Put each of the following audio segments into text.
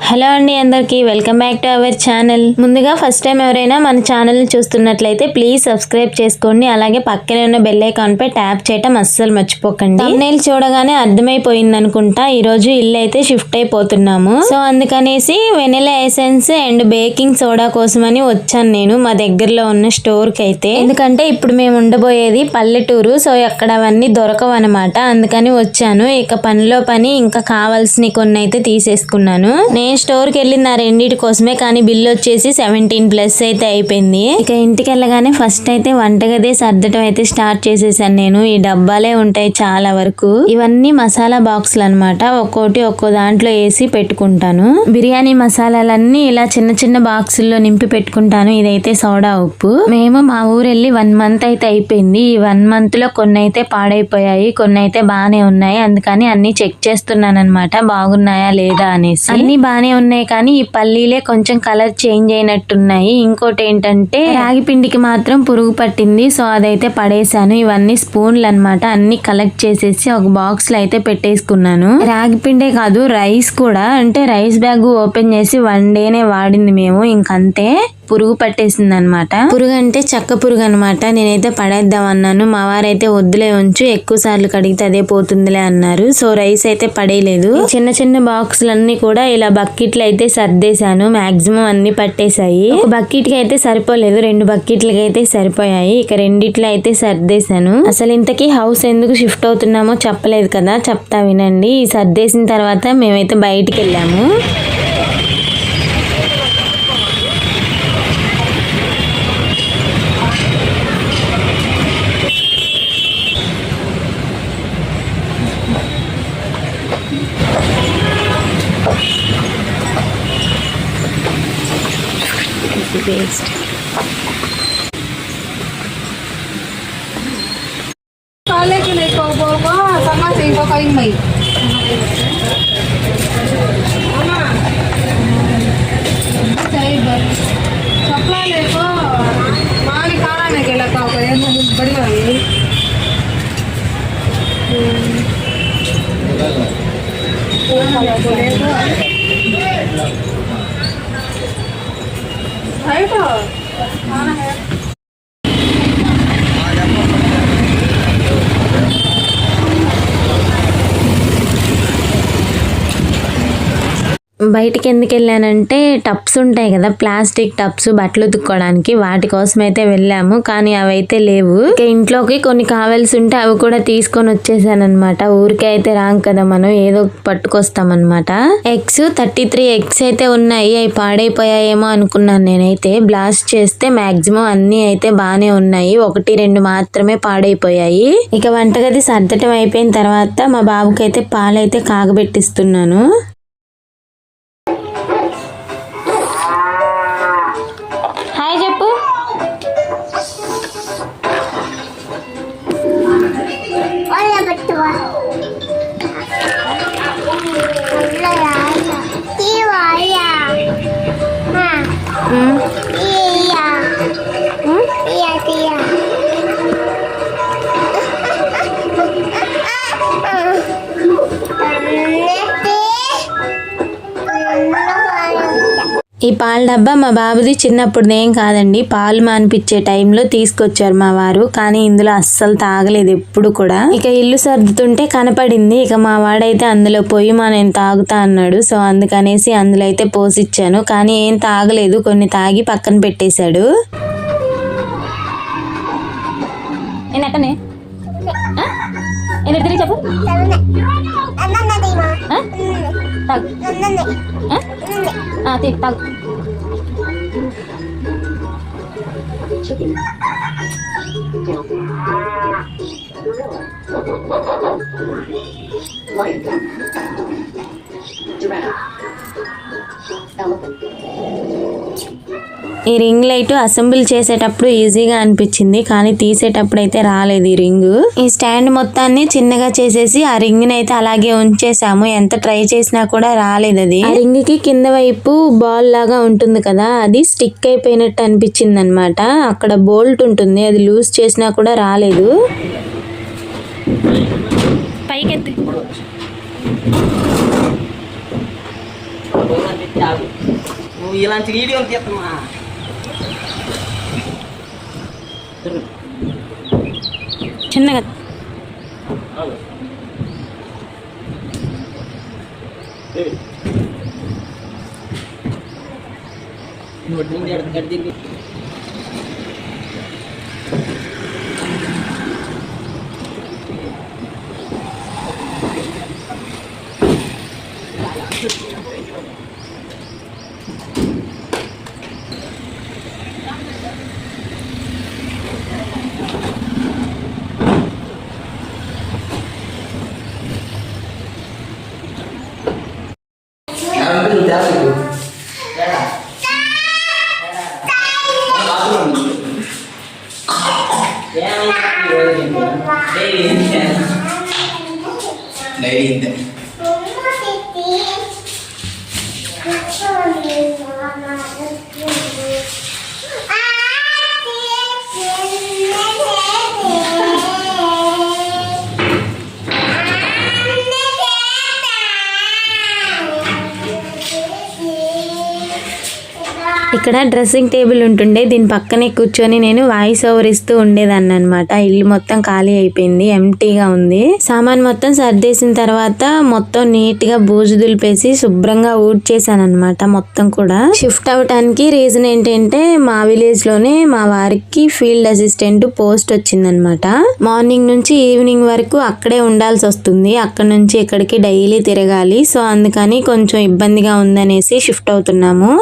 Hello అండి, అందరికీ welcome back to our channel. ముందుగా ఫస్ట్ టైం ఎవరైనా మన ఛానల్ని చూస్తున్నట్లయితే ప్లీజ్ సబ్స్క్రైబ్ చేసుకోండి. అలాగే పక్కనే ఉన్న బెల్ ఐకాన్ పై ట్యాప్ చేయడం అస్సలు మర్చిపోకండి. థంబ్నెయిల్ చూడగానే అర్థమైపోయింది అనుకుంటా, ఈరోజు ఇల్లు అయితే షిఫ్ట్ అయిపోతున్నాము. సో అందుకనేసి vanilla essence and baking soda కోసమని వచ్చాను నేను మా దగ్గరలో ఉన్న స్టోర్ కి అయితే. ఎందుకంటే ఇప్పుడు మేము ఉండబోయేది పల్లెటూరు, సో అక్కడ అవన్నీ దొరకవు అనమాట. అందుకని వచ్చాను. ఇక పనిలో పని ఇంకా కావాల్సిన కొన్ని అయితే తీసేసుకున్నాను. నేను స్టోర్ కి వెళ్ళింది ఆ రెండింటి కోసమే, కానీ బిల్ వచ్చేసి 17+ అయితే అయిపోయింది. ఇక ఇంటికి వెళ్ళగానే ఫస్ట్ అయితే వంటగదే సర్దటం అయితే స్టార్ట్ చేసేసాను నేను. ఈ డబ్బాలే ఉంటాయి చాలా వరకు. ఇవన్నీ మసాలా బాక్సులు అనమాట. ఒక్కోటి ఒక్కో దాంట్లో వేసి పెట్టుకుంటాను. బిర్యానీ మసాలాలన్నీ ఇలా చిన్న చిన్న బాక్సుల్లో నింపి పెట్టుకుంటాను. ఇదైతే సోడా ఉప్పు. మేము మా ఊరు వెళ్ళి 1 మంత్ అయితే అయిపోయింది. ఈ 1 మంత్ లో కొన్ని అయితే పాడైపోయాయి, కొన్ని అయితే బానే ఉన్నాయి. అందుకని అన్ని చెక్ చేస్తున్నాను అనమాట, బాగున్నాయా లేదా అనేసి. అన్ని బానే ఉన్నాయి, కానీ ఈ పల్లీలే కొంచెం కలర్ చేంజ్ అయినట్టున్నాయి. ఇంకోటి ఏంటంటే రాగి పిండికి మాత్రం పురుగు పట్టింది, సో అదైతే పడేసాను. ఇవన్నీ స్పూన్లు అనమాట. అన్ని కలెక్ట్ చేసేసి ఒక బాక్స్ లో అయితే పెట్టేసుకున్నాను. రాగి పిండే కాదు, రైస్ కూడా. అంటే రైస్ బ్యాగ్ ఓపెన్ చేసి 1 డేనే వాడింది మేము, ఇంకంతే పురుగు పట్టేసింది అనమాట. పురుగు అంటే చెక్క పురుగు అనమాట. నేనైతే పడేద్దాం అన్నాను. మా వారైతే వద్దులే ఉంచు, ఎక్కువ సార్లు కడిగితే అదే పోతుందిలే అన్నారు. సో రైస్ అయితే పడేయలేదు. చిన్న చిన్న బాక్సులన్నీ కూడా ఇలా బకెట్లు అయితే సర్దేశాను. మాక్సిమం అన్ని పట్టేశాయి. ఒక బకెట్ కి అయితే సరిపోలేదు, 2 బకెట్లకి అయితే సరిపోయాయి. ఇక రెండిట్లో అయితే సర్దేశాను. అసలు ఇంతకీ హౌస్ ఎందుకు షిఫ్ట్ అవుతున్నామో చెప్పలేదు కదా, చెప్తా వినండి. ఈ సర్దేసిన తర్వాత మేమైతే బయటికి వెళ్ళాము. Paste. Kale ko na ikaw ba? Sama sa iba kayong may. Mama. Sa iba. Supply le ko. Mani kara na gela ka ko. Yan mo badi hai. है तो खाना है। బయటికి ఎందుకు వెళ్ళానంటే టబ్స్ ఉంటాయి కదా, ప్లాస్టిక్ టబ్స్ బట్టలు ఉతుక్కోవడానికి, వాటి కోసం అయితే వెళ్ళాము. కానీ అవి అయితే లేవు. ఇక ఇంట్లోకి కొన్ని కావాల్సి ఉంటే అవి కూడా తీసుకొని వచ్చేసాను అనమాట. ఊరికే అయితే రాం కదా మనం, ఏదో పట్టుకొస్తాం అనమాట. ఎగ్స్ 33 ఎగ్స్ అయితే ఉన్నాయి. అవి పాడైపోయాయేమో అనుకున్నాను నేనైతే. బ్లాస్ట్ చేస్తే మాక్సిమం అన్ని అయితే బానే ఉన్నాయి, 1-2 మాత్రమే పాడైపోయాయి. ఇక వంటగది సర్దటం అయిపోయిన తర్వాత మా బాబుకి అయితే పాలైతే కాగబెట్టిస్తున్నాను. హాయ్ చెప్పు. ఈ పాల డబ్బా మా బాబుది చిన్నప్పుడు ఏం కాదండి, పాలు మానిపించే టైంలో తీసుకొచ్చారు మా వారు. కానీ ఇందులో అస్సలు తాగలేదు ఎప్పుడు కూడా. ఇక ఇల్లు సర్దుతుంటే కనపడింది. ఇక మా వాడైతే అందులో పోయి నేను తాగుతా అన్నాడు. సో అందుకనేసి అందులో అయితే పోసిచ్చాను. కానీ ఏం తాగలేదు, కొన్ని తాగి పక్కన పెట్టేశాడు. చెప్పు. ఈ రింగ్ లైట్ అసెంబుల్ చేసేటప్పుడు ఈజీగా అనిపించింది, కానీ తీసేటప్పుడు అయితే రాలేదు ఈ రింగ్. ఈ స్టాండ్ మొత్తాన్ని చిన్నగా చేసేసి ఆ రింగ్ ని అయితే అలాగే ఉంచేసాము. ఎంత ట్రై చేసినా కూడా రాలేదు అది. ఆ రింగ్ కి కింద వైపు బాల్ లాగా ఉంటుంది కదా, అది స్టిక్ అయిపోయినట్టు అనిపించింది అనమాట. అక్కడ బోల్ట్ ఉంటుంది, అది లూజ్ చేసినా కూడా రాలేదు. అంతే. నువ్వు ఇలాంటి వీడియోలు తీస్తున్నా చిన్నగా డైరీ ఇంతే. ఇక్కడ డ్రెస్సింగ్ టేబుల్ ఉంటుండే, దీని పక్కనే కూర్చొని నేను వాయిస్ ఓవర్ ఇస్తూ ఉండేదాన్ని అనమాట. ఇల్లు మొత్తం ఖాళీ అయిపోయింది, ఎంటీగా ఉంది. సామాన్ మొత్తం సర్దేసిన తర్వాత మొత్తం నీట్ గా బూజు దులిపేసి శుభ్రంగా ఊడ్చేసాను అనమాట. మొత్తం కూడా షిఫ్ట్ అవటానికి రీజన్ ఏంటంటే మా విలేజ్ లోనే మా వారికి ఫీల్డ్ అసిస్టెంట్ పోస్ట్ వచ్చిందనమాట. మార్నింగ్ నుంచి ఈవినింగ్ వరకు అక్కడే ఉండాల్సి వస్తుంది. అక్కడ నుంచి ఇక్కడికి డైలీ తిరగాలి. సో అందుకని కొంచెం ఇబ్బందిగా ఉందనేసి షిఫ్ట్ అవుతున్నాము.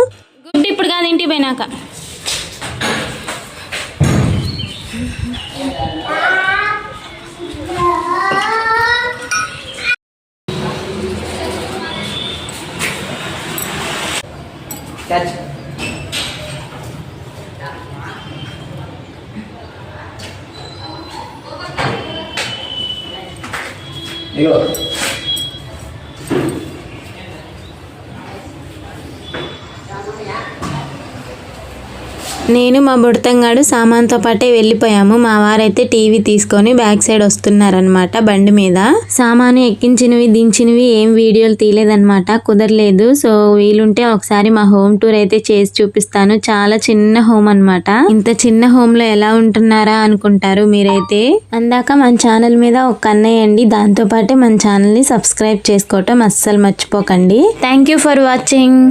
గుడ్ ఇప్పుడు కాదు, ఇంటికి పోయినాక. క్యాచ్. ఇగో నేను మా బుడతంగాడు సామాన్తో పాటే వెళ్ళిపోయాము. మా వారైతే టీవీ తీసుకొని బ్యాక్ సైడ్ వస్తున్నారనమాట బండి మీద. సామాను ఎక్కించినవి దించినవి ఏం వీడియోలు తీయలేదనమాట, కుదరలేదు. సో వీలుంటే ఒకసారి మా హోమ్ టూర్ అయితే చేసి చూపిస్తాను. చాలా చిన్న హోమ్ అనమాట. ఇంత చిన్న హోమ్ లో ఎలా ఉంటున్నారా అనుకుంటారు మీరైతే. అందాక మన ఛానల్ మీద ఒక అన్నయ్యండి, దాంతో పాటే మన ఛానల్ ని సబ్స్క్రైబ్ చేసుకోవటం అస్సలు మర్చిపోకండి. Thank you for watching.